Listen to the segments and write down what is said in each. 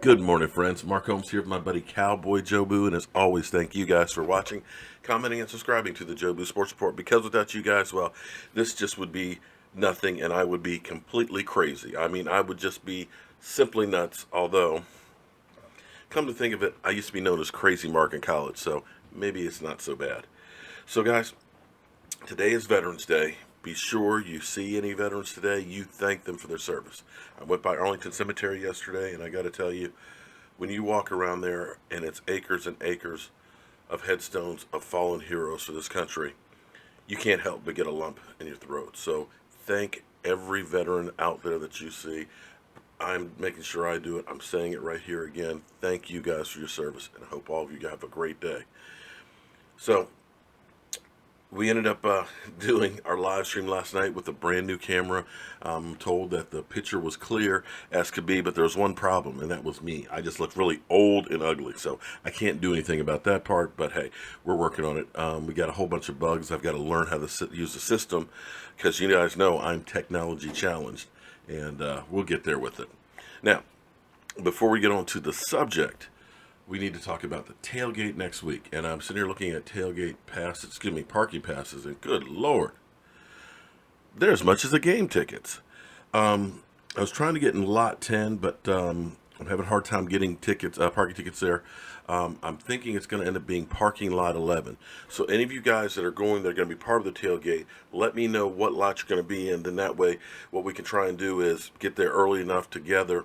Good morning, friends. Mark Holmes here with my buddy CowboyJobu, and as always, thank you guys for watching, commenting, and subscribing to the Jobu Sports Report. Because without you guys, well, this just would be nothing, and I would be completely crazy. I mean, I would just be simply nuts, although, come to think of it, I used to be known as Crazy Mark in college, so maybe it's not so bad. So, guys, today is Veterans Day. Be sure you see any veterans today, you thank them for their service. I went by Arlington Cemetery yesterday, and I got to tell you, when you walk around there and it's acres and acres of headstones of fallen heroes for this country, you can't help but get a lump in your throat. So thank every veteran out there that you see. I'm making sure I do it. I'm saying it right here again. Thank you guys for your service, and I hope all of you have a great day. So, we ended up doing our live stream last night with a brand new camera. I'm told that the picture was clear as could be, but there was one problem, and that was me. I just looked really old and ugly, so I can't do anything about that part, but hey, we're working on it. We got a whole bunch of bugs. I've got to learn how to use the system because you guys know I'm technology challenged, and we'll get there with it. Now, before we get on to the subject, we need to talk about the tailgate next week. And I'm sitting here looking at parking passes, and good Lord, they're as much as the game tickets. I was trying to get in lot 10, but I'm having a hard time getting parking tickets there. I'm thinking it's going to end up being parking lot 11. So any of you guys that are going to be part of the tailgate, let me know what lot you're going to be in. Then that way, what we can try and do is get there early enough together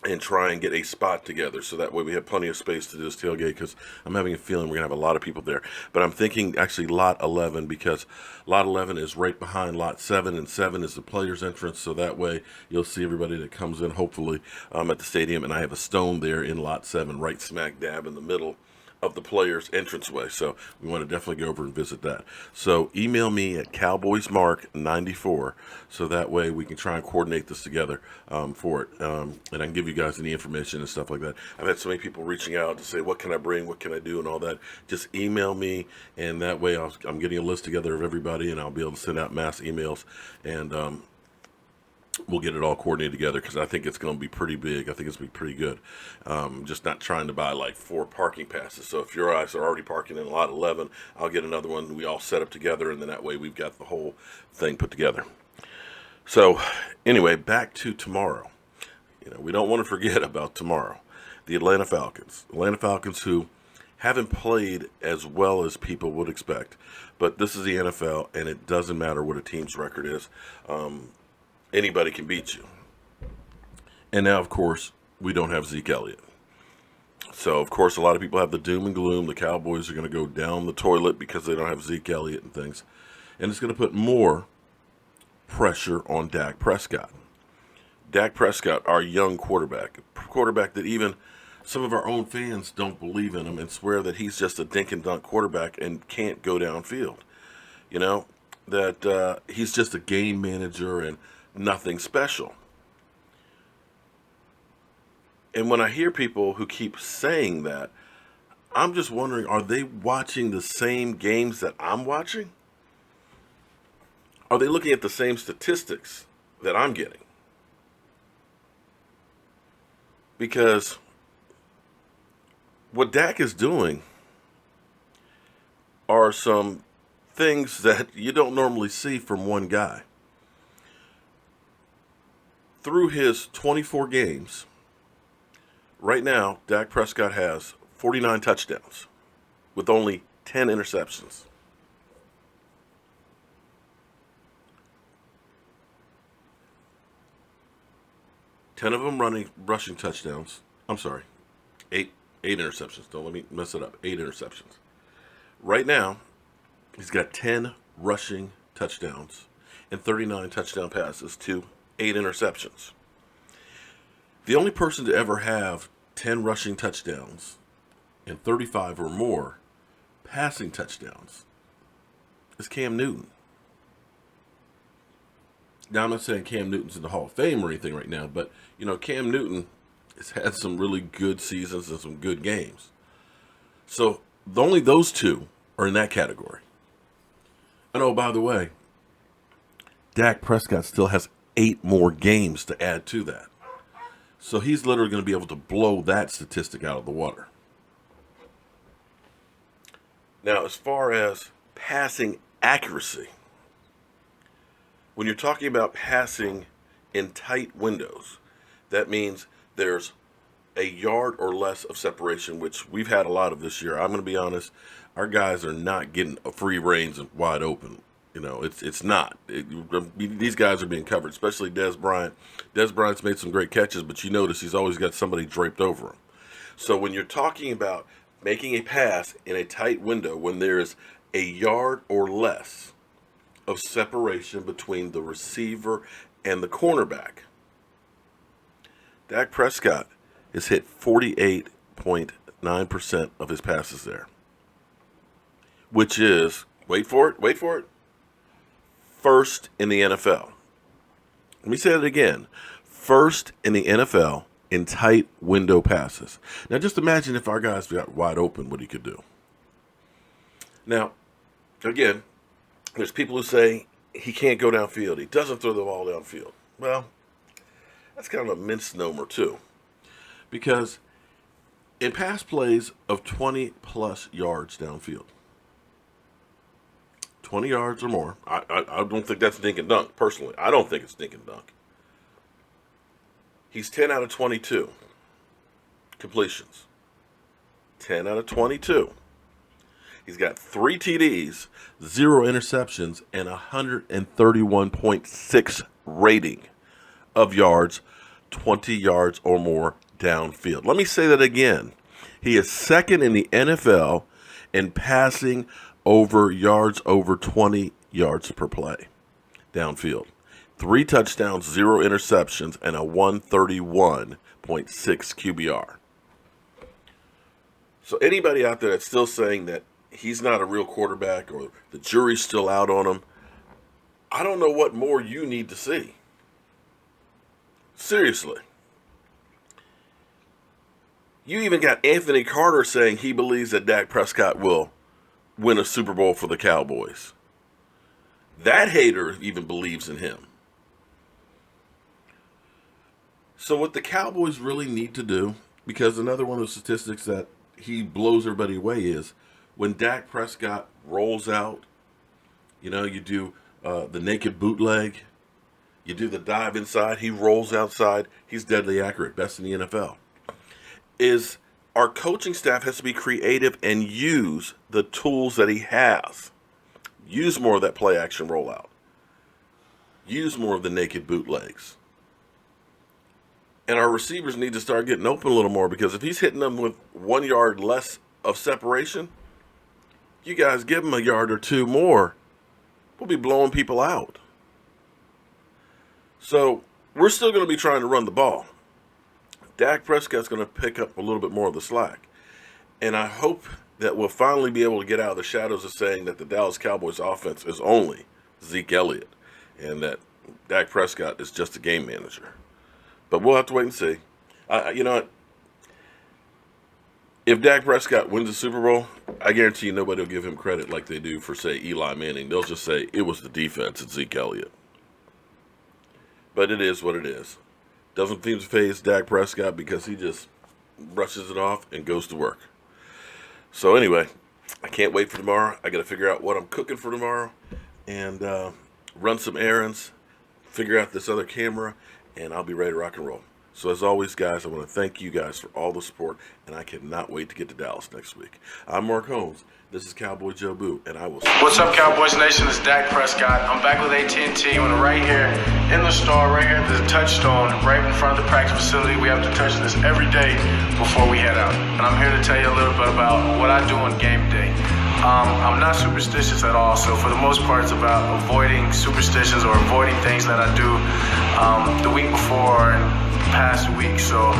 and try and get a spot together, so that way we have plenty of space to do this tailgate, because I'm having a feeling we're going to have a lot of people there. But I'm thinking actually lot 11, because lot 11 is right behind lot 7, and 7 is the players' entrance, so that way you'll see everybody that comes in, hopefully, at the stadium. And I have a stone there in lot 7, right smack dab in the middle of the players' entranceway, so we want to definitely go over and visit that. So email me at cowboysmark94, so that way we can try and coordinate this together for it, and I can give you guys any information and stuff like that. I've had so many people reaching out to say, what can I bring, what can I do, and all that. Just email me, and that way I'm getting a list together of everybody, and I'll be able to send out mass emails, and we'll get it all coordinated together, because I think it's going to be pretty big. I think it's going to be pretty good. Just not trying to buy like 4 parking passes. So if your guys are already parking in lot 11, I'll get another one. We all set up together, and then that way we've got the whole thing put together. So anyway, back to tomorrow. We don't want to forget about tomorrow. The Atlanta Falcons. Atlanta Falcons, who haven't played as well as people would expect. But this is the NFL, and it doesn't matter what a team's record is. Anybody can beat you. And now, of course, we don't have Zeke Elliott. So, of course, a lot of people have the doom and gloom. The Cowboys are going to go down the toilet because they don't have Zeke Elliott and things. And it's going to put more pressure on Dak Prescott. Dak Prescott, our young quarterback that even some of our own fans don't believe in him and swear that he's just a dink and dunk quarterback and can't go downfield. That he's just a game manager and nothing special. And when I hear people who keep saying that, I'm just wondering, are they watching the same games that I'm watching? Are they looking at the same statistics that I'm getting? Because what Dak is doing are some things that you don't normally see from one guy. Through his 24 games, right now, Dak Prescott has 49 touchdowns with only 10 interceptions. Ten of them rushing touchdowns. I'm sorry, eight interceptions. Don't let me mess it up. 8 interceptions. Right now, he's got 10 rushing touchdowns and 39 touchdown passes to 8 interceptions. The only person to ever have 10 rushing touchdowns and 35 or more passing touchdowns is Cam Newton. Now, I'm not saying Cam Newton's in the Hall of Fame or anything right now, but, Cam Newton has had some really good seasons and some good games. So, only those two are in that category. And oh, by the way, Dak Prescott still has 8 more games to add to that. So he's literally going to be able to blow that statistic out of the water. Now, as far as passing accuracy, when you're talking about passing in tight windows, that means there's a yard or less of separation, which we've had a lot of this year. I'm going to be honest, our guys are not getting a free reins and wide open. You know, it's not. These guys are being covered, especially Des Bryant. Des Bryant's made some great catches, but you notice he's always got somebody draped over him. So when you're talking about making a pass in a tight window, when there's a yard or less of separation between the receiver and the cornerback, Dak Prescott has hit 48.9% of his passes there, which is, wait for it, first in the NFL. Let me say it again. First in the NFL in tight window passes. Now, just imagine if our guys got wide open, what he could do. Now, again, there's people who say he can't go downfield. He doesn't throw the ball downfield. Well, that's kind of a misnomer, too. Because in pass plays of 20-plus yards downfield, 20 yards or more, I don't think that's dink and dunk, personally. I don't think it's dink and dunk. He's 10 out of 22 completions. 10 out of 22. He's got 3 TDs, 0 interceptions, and 131.6 rating of yards, 20 yards or more downfield. Let me say that again. He is second in the NFL in passing over yards over 20 yards per play downfield. 3 touchdowns, 0 interceptions, and a 131.6 QBR. So anybody out there that's still saying that he's not a real quarterback or the jury's still out on him, I don't know what more you need to see. Seriously. You even got Anthony Carter saying he believes that Dak Prescott will win a Super Bowl for the Cowboys. That hater even believes in him. So what the Cowboys really need to do, because another one of the statistics that he blows everybody away is when Dak Prescott rolls out, you know, you do the naked bootleg, you do the dive inside, he rolls outside, he's deadly accurate, best in the NFL. Is our coaching staff has to be creative and use the tools that he has. Use more of that play action rollout. Use more of the naked bootlegs. And our receivers need to start getting open a little more, because if he's hitting them with 1 yard less of separation, you guys give him a yard or 2 more, we'll be blowing people out. So we're still going to be trying to run the ball. Dak Prescott's going to pick up a little bit more of the slack. And I hope that we'll finally be able to get out of the shadows of saying that the Dallas Cowboys offense is only Zeke Elliott and that Dak Prescott is just a game manager. But we'll have to wait and see. You know what? If Dak Prescott wins the Super Bowl, I guarantee you nobody will give him credit like they do for, say, Eli Manning. They'll just say it was the defense at Zeke Elliott. But it is what it is. Doesn't seem to faze Dak Prescott because he just brushes it off and goes to work. So anyway, I can't wait for tomorrow. I got to figure out what I'm cooking for tomorrow and run some errands, figure out this other camera, and I'll be ready to rock and roll. So as always, guys, I want to thank you guys for all the support, and I cannot wait to get to Dallas next week. I'm Mark Holmes. This is CowboyJobu, and I will see you. What's up, Cowboys Nation? It's Dak Prescott. I'm back with AT&T, and right here in the store, right here at the touchstone, right in front of the practice facility. We have to touch this every day before we head out. And I'm here to tell you a little bit about what I do on game day. I'm not superstitious at all, so for the most part, it's about avoiding superstitions or avoiding things that I do the week before and past week. So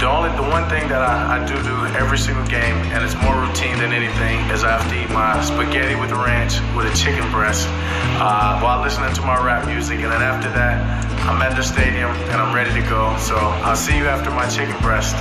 the one thing that I do every single game, and it's more routine than anything, is I have to eat my spaghetti with ranch with a chicken breast while listening to my rap music. And then after that, I'm at the stadium and I'm ready to go. So I'll see you after my chicken breast.